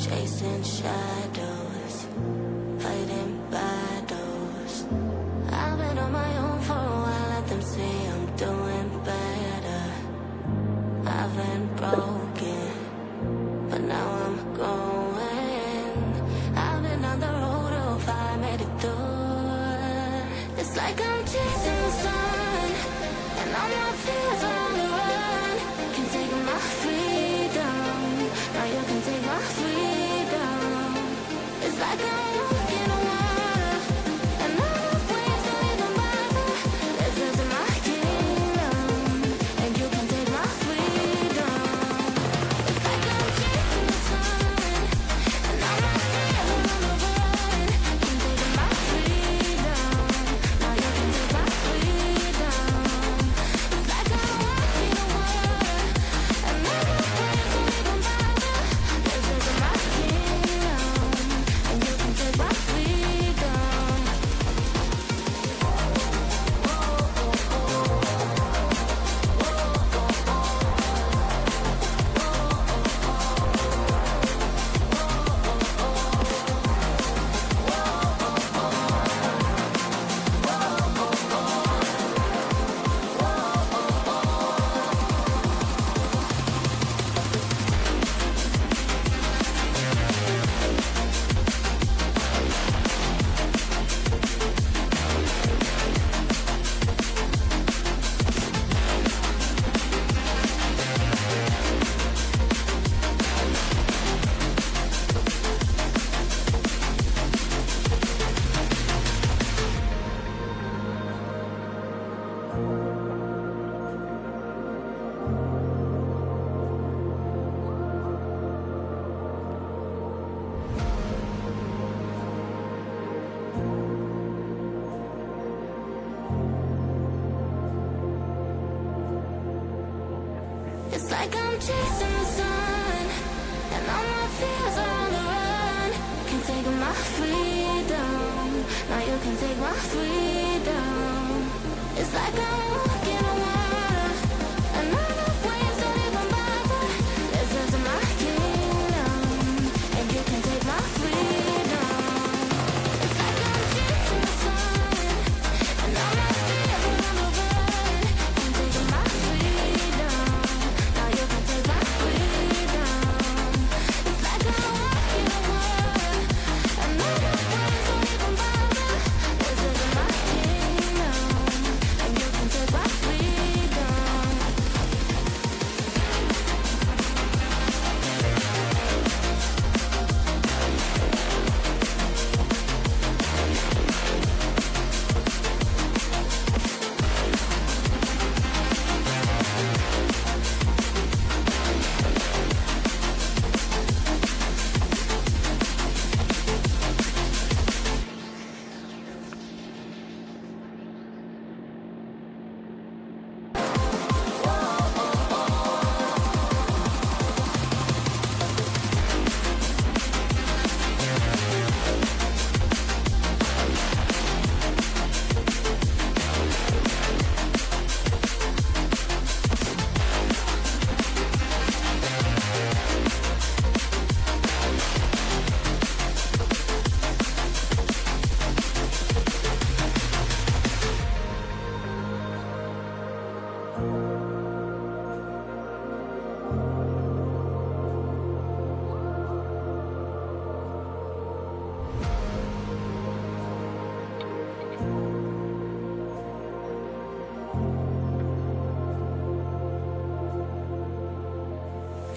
chasing shadows, fighting battles. I've been on my own for a while, let them say I'm doing better. I've been broken, but now I'm going. I've been on the road of I made it through. It's like I'm chasing the sun, and all my fears are on the run. Can take my freedom, now you can take my freedom. It's like I'm walking a world, and all the waves don't even bother. This is my kingdom, and you can take my freedom. It's like I'm chasing the sun, and all my fears are on the run. Can take my freedom, now you can take my freedom. It's like I'm walking a world, and all the waves don't even bother. This is my kingdom, and you can take my freedom. It's like I'm chasing the sun, and all my fears are on the run. Can take my freedom, now you can take my freedom. It's like I'm walking on water, and all the waves don't even bother. This is my kingdom, and you can take my freedom. It's like I'm chasing the sun, and all my fears are on the run. Can take my freedom, now you can take my freedom. It's like I'm walking a world, and all the waves don't even bother. This is my kingdom, and you can take my freedom.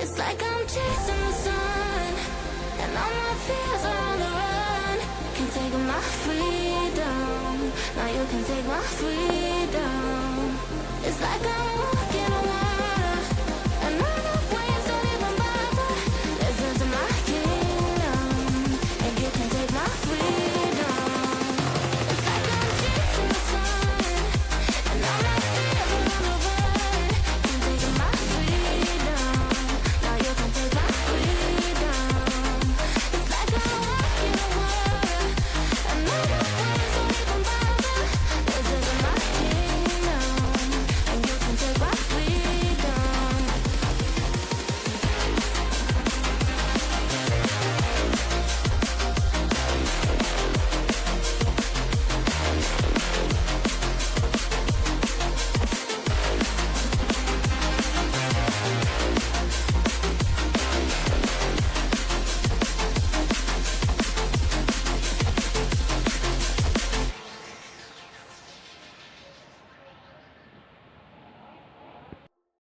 It's like I'm chasing the sun, and all my fears are on the run. Can take my freedom, now you can take my freedom. It's like I'm